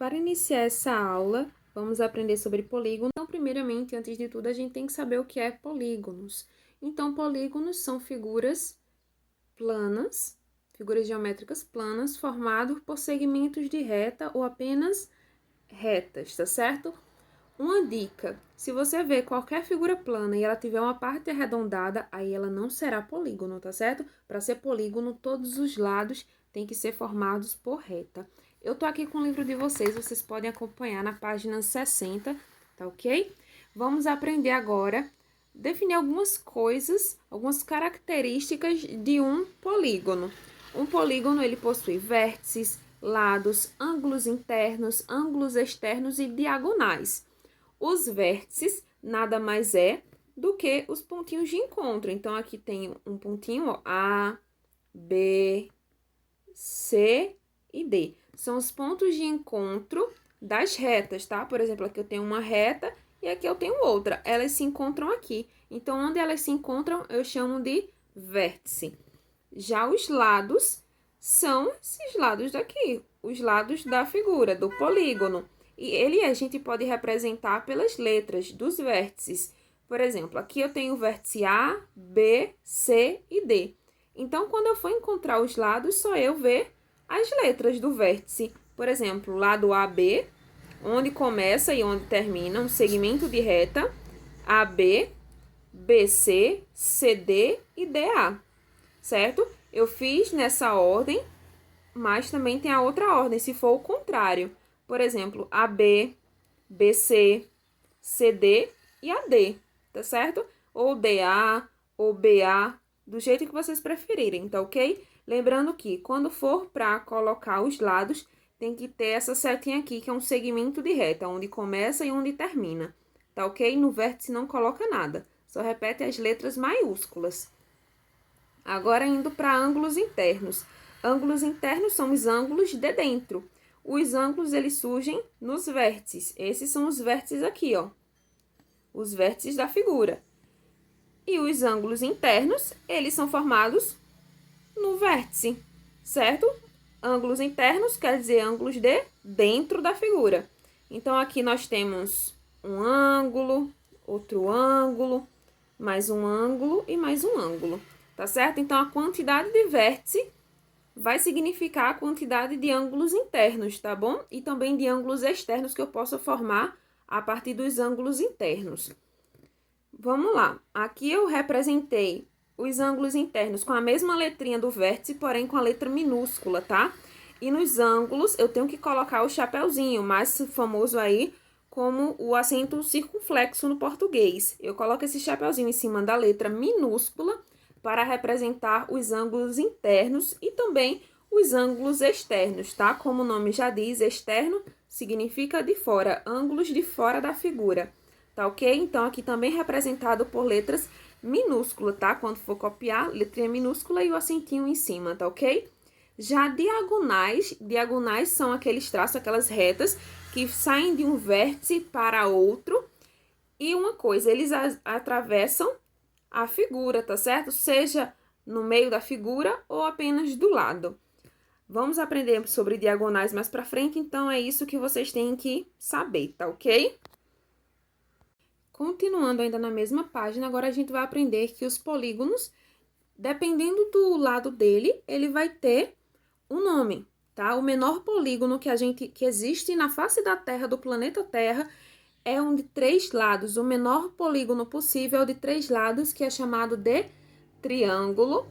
Para iniciar essa aula, vamos aprender sobre polígono. Então, primeiramente, antes de tudo, a gente tem que saber o que é polígonos. Então, polígonos são figuras planas, figuras geométricas planas, formadas por segmentos de reta ou apenas retas, tá certo? Uma dica, se você ver qualquer figura plana e ela tiver uma parte arredondada, aí ela não será polígono, tá certo? Para ser polígono, todos os lados têm que ser formados por reta. Eu tô aqui com o livro de vocês podem acompanhar na página 60, tá ok? Vamos aprender agora, definir algumas coisas, algumas características de um polígono. Um polígono, ele possui vértices, lados, ângulos internos, ângulos externos e diagonais. Os vértices nada mais é do que os pontinhos de encontro. Então, aqui tem um pontinho, ó, A, B, C e D. São os pontos de encontro das retas, tá? Por exemplo, aqui eu tenho uma reta e aqui eu tenho outra. Elas se encontram aqui. Então, onde elas se encontram, eu chamo de vértice. Já os lados são esses lados daqui, os lados da figura, do polígono. E ele a gente pode representar pelas letras dos vértices. Por exemplo, aqui eu tenho o vértice A, B, C e D. Então, quando eu for encontrar os lados, só eu ver as letras do vértice. Por exemplo, lado AB, onde começa e onde termina um segmento de reta, AB, BC, CD e DA, certo? Eu fiz nessa ordem, mas também tem a outra ordem, se for o contrário. Por exemplo, AB, BC, CD e AD, tá certo? Ou DA, ou BA, do jeito que vocês preferirem, tá ok? Lembrando que quando for para colocar os lados, tem que ter essa setinha aqui, que é um segmento de reta, onde começa e onde termina, tá ok? No vértice não coloca nada, só repete as letras maiúsculas. Agora, indo para ângulos internos. Ângulos internos são os ângulos de dentro. Os ângulos, eles surgem nos vértices. Esses são os vértices aqui, ó. Os vértices da figura. E os ângulos internos, eles são formados no vértice, certo? Ângulos internos quer dizer ângulos de dentro da figura. Então, aqui nós temos um ângulo, outro ângulo, mais um ângulo e mais um ângulo, tá certo? Então, a quantidade de vértice vai significar a quantidade de ângulos internos, tá bom? E também de ângulos externos que eu posso formar a partir dos ângulos internos. Vamos lá. Aqui eu representei os ângulos internos com a mesma letrinha do vértice, porém com a letra minúscula, tá? E nos ângulos eu tenho que colocar o chapeuzinho, mais famoso aí como o acento circunflexo no português. Eu coloco esse chapeuzinho em cima da letra minúscula para representar os ângulos internos e também os ângulos externos, tá? Como o nome já diz, externo significa de fora, ângulos de fora da figura, tá ok? Então, aqui também representado por letras minúsculas, tá? Quando for copiar, letrinha minúscula e o acentinho em cima, tá ok? Já diagonais são aqueles traços, aquelas retas que saem de um vértice para outro. E uma coisa, eles atravessam a figura, tá certo? Seja no meio da figura ou apenas do lado. Vamos aprender sobre diagonais mais pra frente, então é isso que vocês têm que saber, tá ok? Continuando ainda na mesma página, agora a gente vai aprender que os polígonos, dependendo do lado dele, ele vai ter um nome, tá? O menor polígono que existe na face da Terra, do planeta Terra, é um de 3 lados. O menor polígono possível é o de 3 lados, que é chamado de triângulo.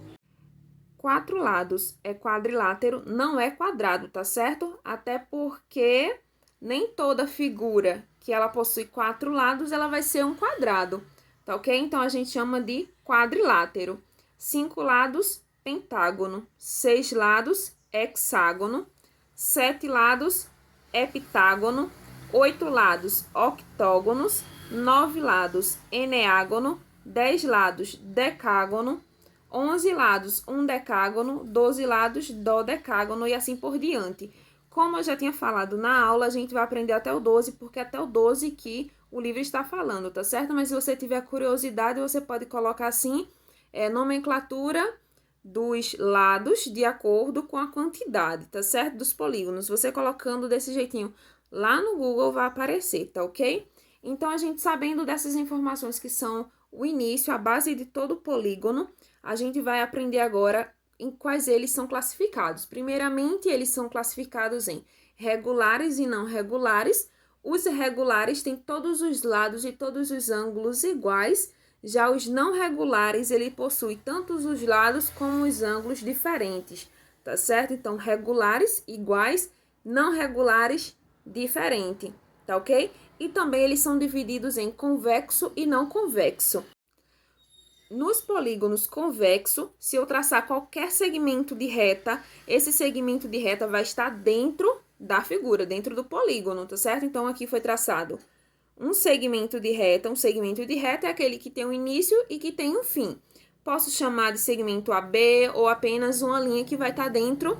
4 lados é quadrilátero, não é quadrado, tá certo? Até porque nem toda figura que ela possui 4 lados, ela vai ser um quadrado, tá ok? Então, a gente chama de quadrilátero. 5 lados, pentágono. 6 lados, hexágono. 7 lados, heptágono. 8 lados, octógonos. 9 lados, eneágono. 10 lados, decágono. 11 lados, um decágono. 12 lados, dodecágono e assim por diante. Como eu já tinha falado na aula, a gente vai aprender até o 12, porque é até o 12 que o livro está falando, tá certo? Mas se você tiver curiosidade, você pode colocar assim, nomenclatura dos lados de acordo com a quantidade, tá certo? Dos polígonos. Você colocando desse jeitinho lá no Google vai aparecer, tá ok? Então, a gente sabendo dessas informações que são o início, a base de todo polígono, a gente vai aprender agora em quais eles são classificados. Primeiramente, eles são classificados em regulares e não regulares. Os regulares têm todos os lados e todos os ângulos iguais. Já os não regulares, ele possui tanto os lados como os ângulos diferentes, tá certo? Então, regulares iguais, não regulares diferente, tá ok? E também eles são divididos em convexo e não convexo. Nos polígonos convexo, se eu traçar qualquer segmento de reta, esse segmento de reta vai estar dentro da figura, dentro do polígono, tá certo? Então, aqui foi traçado um segmento de reta. Um segmento de reta é aquele que tem um início e que tem um fim. Posso chamar de segmento AB ou apenas uma linha que vai estar dentro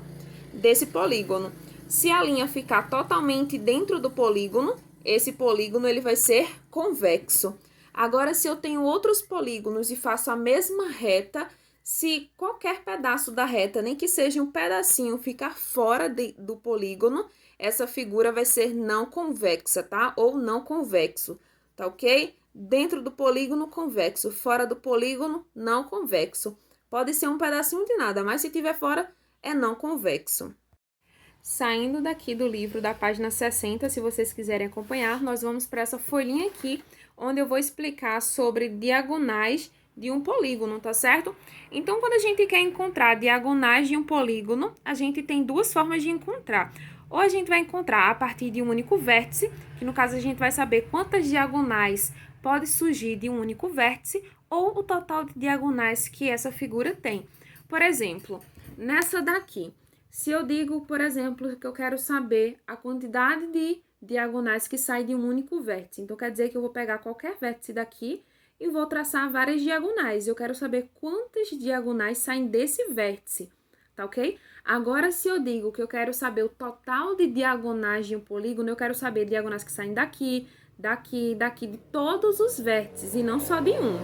desse polígono. Se a linha ficar totalmente dentro do polígono, esse polígono ele vai ser convexo. Agora, se eu tenho outros polígonos e faço a mesma reta, se qualquer pedaço da reta, nem que seja um pedacinho, ficar fora do polígono, essa figura vai ser não convexa, tá? Ou não convexo, tá ok? Dentro do polígono, convexo. Fora do polígono, não convexo. Pode ser um pedacinho de nada, mas se tiver fora, é não convexo. Saindo daqui do livro da página 60, se vocês quiserem acompanhar, nós vamos para essa folhinha aqui, onde eu vou explicar sobre diagonais de um polígono, tá certo? Então, quando a gente quer encontrar diagonais de um polígono, a gente tem duas formas de encontrar. Ou a gente vai encontrar a partir de um único vértice, que no caso a gente vai saber quantas diagonais pode surgir de um único vértice, ou o total de diagonais que essa figura tem. Por exemplo, nessa daqui, se eu digo, por exemplo, que eu quero saber a quantidade de diagonais que sai de um único vértice, então quer dizer que eu vou pegar qualquer vértice daqui e vou traçar várias diagonais. Eu quero saber quantas diagonais saem desse vértice, tá ok? Agora, se eu digo que eu quero saber o total de diagonais de um polígono, eu quero saber diagonais que saem daqui, daqui, daqui, de todos os vértices e não só de um.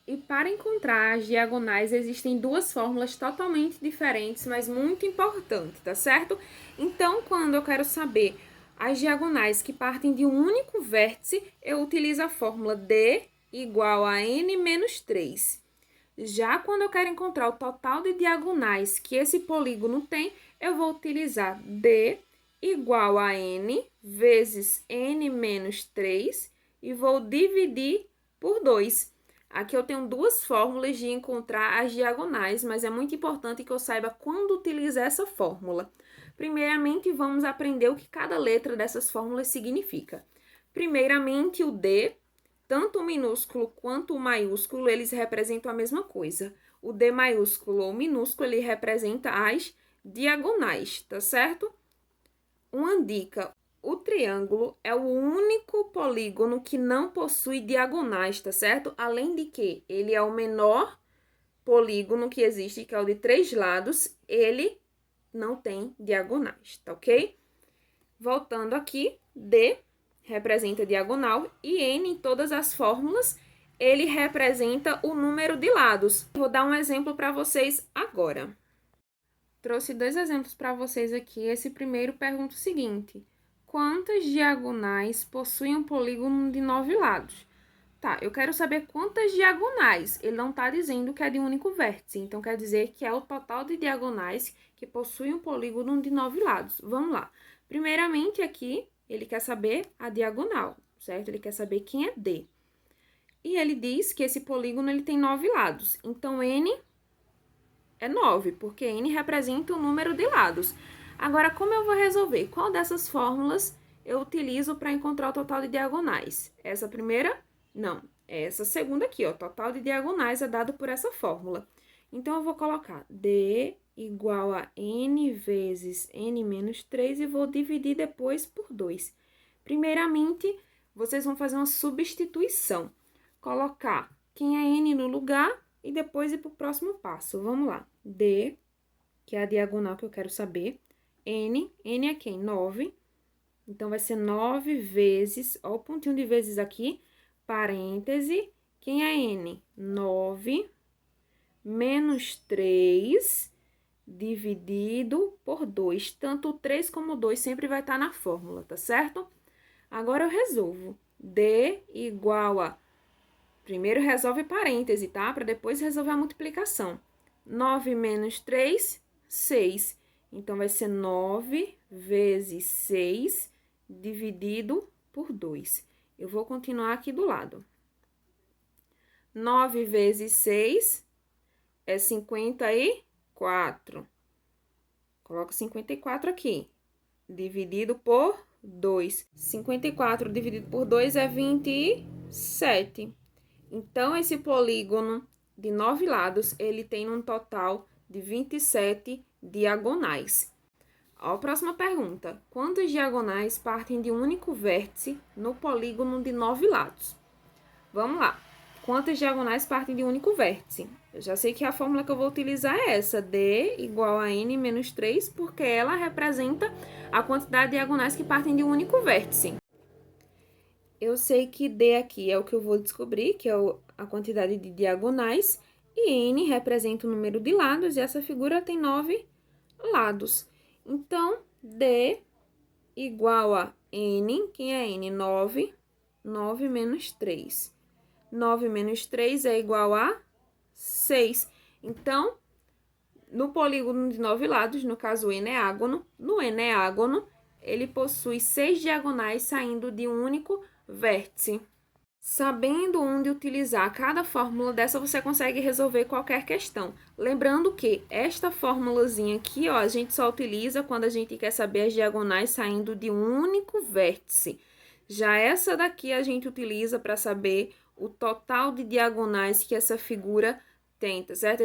E para encontrar as diagonais, existem duas fórmulas totalmente diferentes, mas muito importantes, tá certo? Então, quando eu quero saber as diagonais que partem de um único vértice, eu utilizo a fórmula D igual a N menos 3. Já quando eu quero encontrar o total de diagonais que esse polígono tem, eu vou utilizar D igual a N vezes N menos 3 e vou dividir por 2. Aqui eu tenho duas fórmulas de encontrar as diagonais, mas é muito importante que eu saiba quando utilizar essa fórmula. Primeiramente, vamos aprender o que cada letra dessas fórmulas significa. Primeiramente, o D, tanto o minúsculo quanto o maiúsculo, eles representam a mesma coisa. O D maiúsculo ou minúsculo, ele representa as diagonais, tá certo? Uma dica: o triângulo é o único polígono que não possui diagonais, tá certo? Além de que ele é o menor polígono que existe, que é o de 3 lados, ele não tem diagonais, tá ok? Voltando aqui, D representa diagonal e N em todas as fórmulas, ele representa o número de lados. Vou dar um exemplo para vocês agora. Trouxe dois exemplos para vocês aqui. Esse primeiro pergunta o seguinte: quantas diagonais possui um polígono de 9 lados? Tá, eu quero saber quantas diagonais. Ele não está dizendo que é de um único vértice, então quer dizer que é o total de diagonais que possui um polígono de 9 lados. Vamos lá. Primeiramente, aqui, ele quer saber a diagonal, certo? Ele quer saber quem é D. E ele diz que esse polígono ele tem 9 lados. Então, N é 9, porque N representa o número de lados. Agora, como eu vou resolver? Qual dessas fórmulas eu utilizo para encontrar o total de diagonais? Essa primeira? Não. É essa segunda aqui, ó. Total de diagonais é dado por essa fórmula. Então, eu vou colocar D igual a N vezes N menos 3 e vou dividir depois por 2. Primeiramente, vocês vão fazer uma substituição. Colocar quem é N no lugar e depois ir para o próximo passo. Vamos lá. D, que é a diagonal que eu quero saber. N é quem? 9. Então, vai ser 9 vezes, ó o pontinho de vezes aqui, parêntese, quem é N? 9 menos 3 dividido por 2. Tanto o 3 como o 2 sempre vai estar na fórmula, tá certo? Agora eu resolvo. D igual a... Primeiro resolve parêntese, tá? Para depois resolver a multiplicação. 9 menos 3, 6. Então, vai ser 9 vezes 6 dividido por 2. Eu vou continuar aqui do lado. 9 vezes 6 é 54. Coloco 54 aqui. Dividido por 2. 54 dividido por 2 é 27. Então, esse polígono de 9 lados, ele tem um total de 27 diagonais. A próxima pergunta. Quantas diagonais partem de um único vértice no polígono de 9 lados? Vamos lá. Quantas diagonais partem de um único vértice? Eu já sei que a fórmula que eu vou utilizar é essa, D igual a N menos 3, porque ela representa a quantidade de diagonais que partem de um único vértice. Eu sei que D aqui é o que eu vou descobrir, que é a quantidade de diagonais, e N representa o número de lados, e essa figura tem 9 lados. Então, D igual a N, quem é N? 9, 9 menos 3. 9 menos 3 é igual a 6. Então, no polígono de 9 lados, no caso o eneágono, no eneágono, ele possui 6 diagonais saindo de um único vértice. Sabendo onde utilizar cada fórmula dessa, você consegue resolver qualquer questão. Lembrando que esta formulazinha aqui, ó, a gente só utiliza quando a gente quer saber as diagonais saindo de um único vértice. Já essa daqui a gente utiliza para saber o total de diagonais que essa figura tem, tá certo?